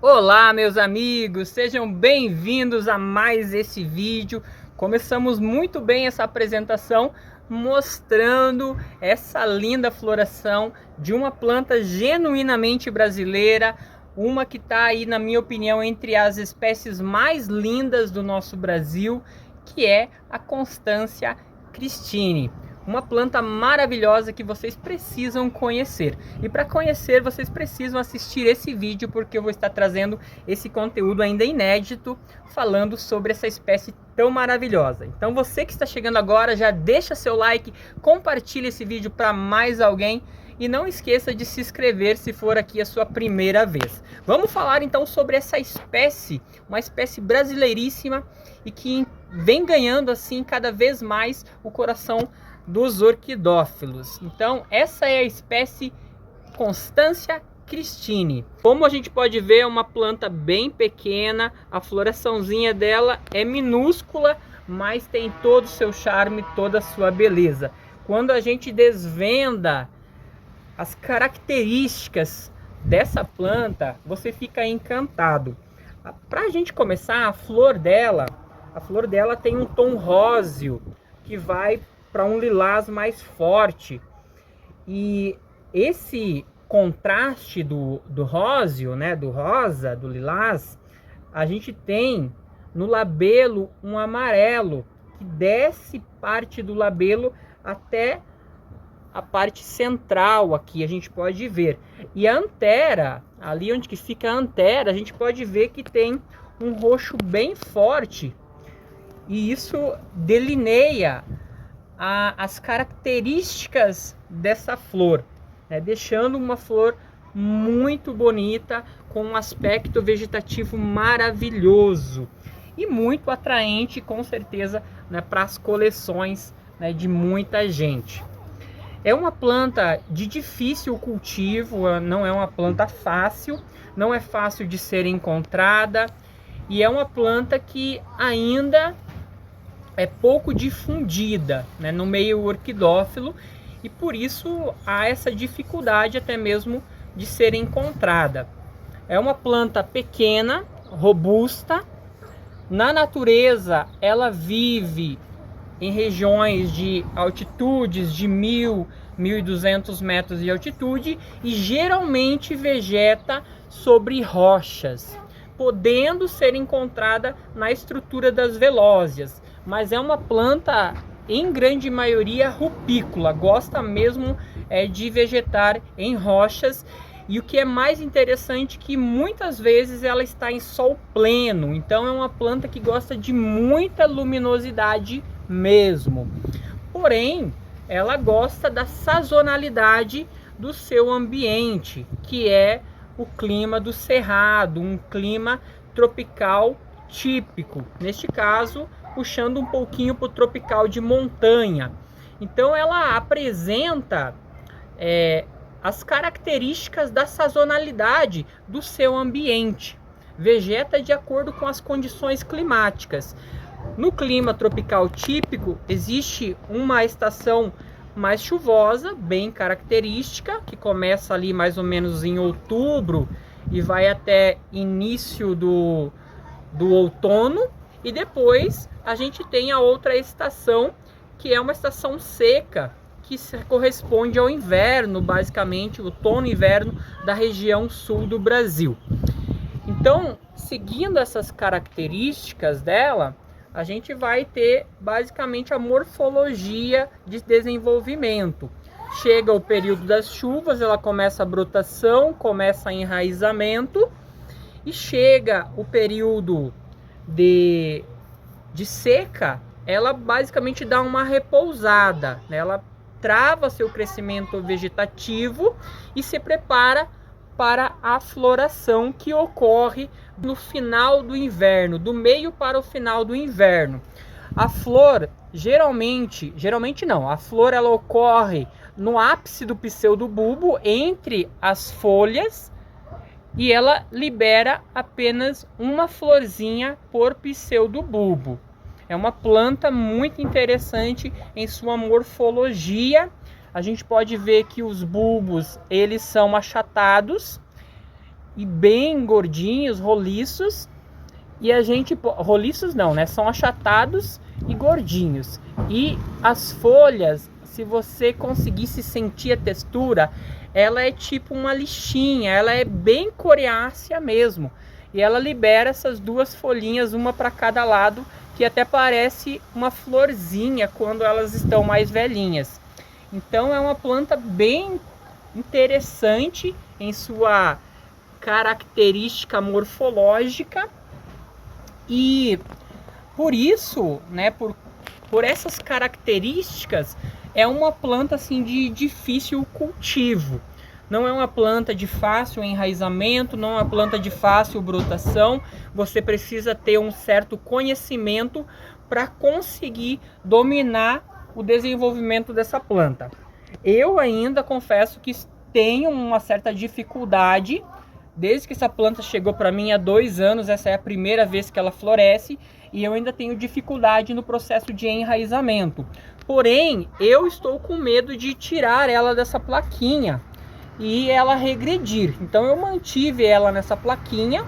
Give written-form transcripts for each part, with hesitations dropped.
Olá, meus amigos, sejam bem-vindos a mais esse vídeo. Começamos muito bem essa apresentação mostrando essa linda floração de uma planta genuinamente brasileira, uma que está aí, na minha opinião, entre as espécies mais lindas do nosso Brasil, que é a Constância Christine. Uma planta maravilhosa que vocês precisam conhecer. E para conhecer, vocês precisam assistir esse vídeo, porque eu vou estar trazendo esse conteúdo ainda inédito, falando sobre essa espécie tão maravilhosa. Então você que está chegando agora, já deixa seu like, compartilha esse vídeo para mais alguém e não esqueça de se inscrever se for aqui a sua primeira vez. Vamos falar então sobre essa espécie, uma espécie brasileiríssima e que vem ganhando assim cada vez mais o coração dos orquidófilos. Então essa é a espécie Constância Christine. Como a gente pode ver, é uma planta bem pequena, a floraçãozinha dela é minúscula, mas tem todo o seu charme, toda a sua beleza. Quando a gente desvenda as características dessa planta, você fica encantado. Para a gente começar, a flor dela tem um tom róseo que vai para um lilás mais forte, e esse contraste do róseo, né, do rosa, do lilás, a gente tem no labelo um amarelo que desce parte do labelo até a parte central aqui, a gente pode ver. E a antera, ali onde que fica a antera, a gente pode ver que tem um roxo bem forte, e isso delineia as características dessa flor, né? Deixando uma flor muito bonita, com um aspecto vegetativo maravilhoso e muito atraente, com certeza, né, para as coleções, né, de muita gente. É uma planta de difícil cultivo, não é uma planta fácil, não é fácil de ser encontrada, e é uma planta que ainda é pouco difundida, né, no meio orquidófilo, e por isso há essa dificuldade até mesmo de ser encontrada. É uma planta pequena, robusta. Na natureza ela vive em regiões de altitudes de 1.000, 1.200 metros de altitude, e geralmente vegeta sobre rochas, podendo ser encontrada na estrutura das velósias, mas é uma planta em grande maioria rupícola, gosta mesmo de vegetar em rochas. E o que é mais interessante, que muitas vezes ela está em sol pleno, então é uma planta que gosta de muita luminosidade mesmo. Porém, ela gosta da sazonalidade do seu ambiente, que é o clima do cerrado, um clima tropical típico, neste caso puxando um pouquinho para o tropical de montanha. Então ela apresenta as características da sazonalidade do seu ambiente, vegeta de acordo com as condições climáticas. No clima tropical típico existe uma estação mais chuvosa, bem característica, que começa ali mais ou menos em outubro e vai até início do outono, e depois a gente tem a outra estação, que é uma estação seca, que corresponde ao inverno, basicamente outono e inverno da região sul do Brasil. Então, seguindo essas características dela, a gente vai ter basicamente a morfologia de desenvolvimento. Chega o período das chuvas, ela começa a brotação, começa a enraizamento, e chega o período de seca, ela basicamente dá uma repousada, né? Ela trava seu crescimento vegetativo e se prepara para a floração, que ocorre no final do inverno, do meio para o final do inverno. A flor geralmente não, a flor ela ocorre no ápice do pseudobulbo, entre as folhas, e ela libera apenas uma florzinha por pseudobulbo. É uma planta muito interessante em sua morfologia. A gente pode ver que os bulbos eles são achatados, e bem gordinhos, roliços. E a gente... Roliços não, né? São achatados e gordinhos. E as folhas, se você conseguisse sentir a textura, ela é tipo uma lixinha, ela é bem coriácea mesmo. E ela libera essas duas folhinhas, uma para cada lado, que até parece uma florzinha quando elas estão mais velhinhas. Então é uma planta bem interessante em sua característica morfológica. E por isso, né, por essas características, é uma planta assim de difícil cultivo. Não é uma planta de fácil enraizamento, não é uma planta de fácil brotação. Você precisa ter um certo conhecimento para conseguir dominar o desenvolvimento dessa planta. Eu ainda confesso que tenho uma certa dificuldade. Desde que essa planta chegou para mim há 2 anos, essa é a primeira vez que ela floresce e eu ainda tenho dificuldade no processo de enraizamento. Porém, eu estou com medo de tirar ela dessa plaquinha e ela regredir. Então eu mantive ela nessa plaquinha,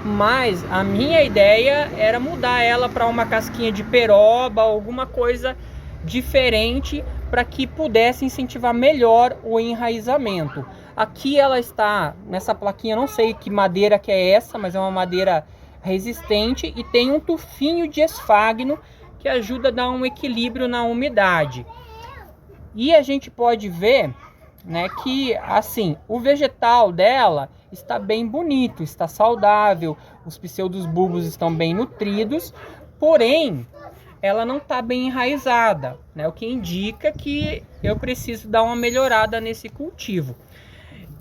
mas a minha ideia era mudar ela para uma casquinha de peroba, alguma coisa diferente para que pudesse incentivar melhor o enraizamento. Aqui ela está nessa plaquinha, não sei que madeira que é essa, mas é uma madeira resistente e tem um tufinho de esfagno que ajuda a dar um equilíbrio na umidade. E a gente pode ver, né, que assim, o vegetal dela está bem bonito, está saudável, os pseudos bulbos estão bem nutridos, porém ela não está bem enraizada, né, o que indica que eu preciso dar uma melhorada nesse cultivo.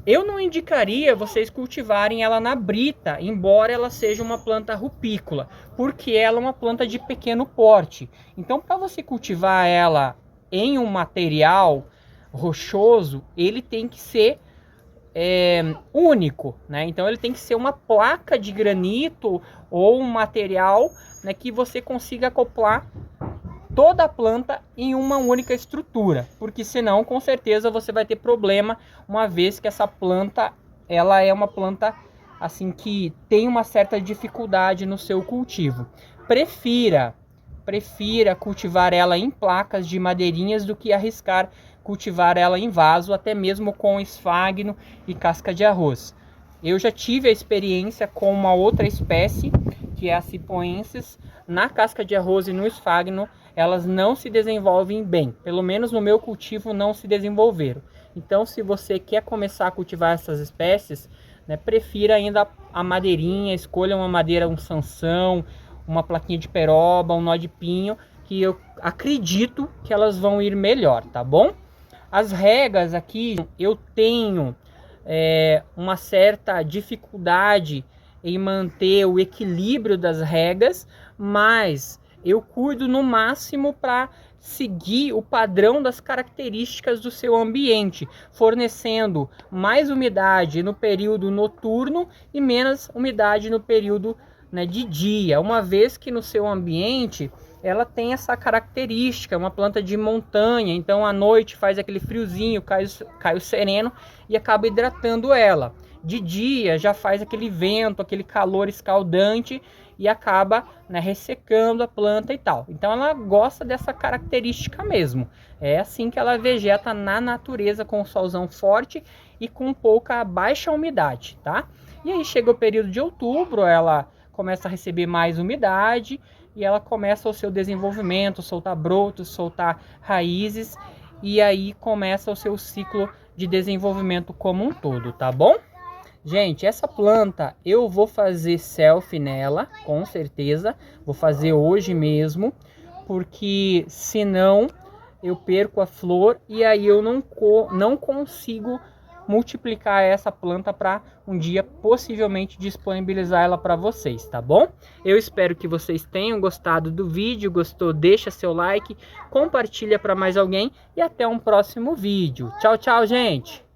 Eu não indicaria vocês cultivarem ela na brita, embora ela seja uma planta rupícola, porque ela é uma planta de pequeno porte. Então, para você cultivar ela em um material rochoso, ele tem que ser único, né? Então, ele tem que ser uma placa de granito ou um material, né, que você consiga acoplar toda a planta em uma única estrutura, porque senão com certeza você vai ter problema, uma vez que essa planta ela é uma planta assim que tem uma certa dificuldade no seu cultivo. Prefira cultivar ela em placas de madeirinhas do que arriscar cultivar ela em vaso, até mesmo com esfagno e casca de arroz. Eu já tive a experiência com uma outra espécie, que é a cipoensis. Na casca de arroz e no esfagno, elas não se desenvolvem bem. Pelo menos no meu cultivo não se desenvolveram. Então, se você quer começar a cultivar essas espécies, né, prefira ainda a madeirinha, escolha uma madeira, um sansão, uma plaquinha de peroba, um nó de pinho, que eu acredito que elas vão ir melhor, tá bom? As regas aqui, eu tenho uma certa dificuldade em manter o equilíbrio das regas, mas eu cuido no máximo para seguir o padrão das características do seu ambiente, fornecendo mais umidade no período noturno e menos umidade no período, né, de dia, uma vez que no seu ambiente ela tem essa característica, uma planta de montanha, então à noite faz aquele friozinho, cai o sereno e acaba hidratando ela. De dia já faz aquele vento, aquele calor escaldante e acaba, né, ressecando a planta e tal. Então ela gosta dessa característica mesmo. É assim que ela vegeta na natureza, com o solzão forte e com pouca baixa umidade, tá? E aí chega o período de outubro, ela começa a receber mais umidade e ela começa o seu desenvolvimento, soltar brotos, soltar raízes, e aí começa o seu ciclo de desenvolvimento como um todo, tá bom? Gente, essa planta eu vou fazer selfie nela, com certeza, vou fazer hoje mesmo, porque senão eu perco a flor e aí eu não consigo multiplicar essa planta para um dia possivelmente disponibilizar ela para vocês, tá bom? Eu espero que vocês tenham gostado do vídeo. Gostou? Deixa seu like, compartilha para mais alguém e até um próximo vídeo. Tchau, tchau, gente!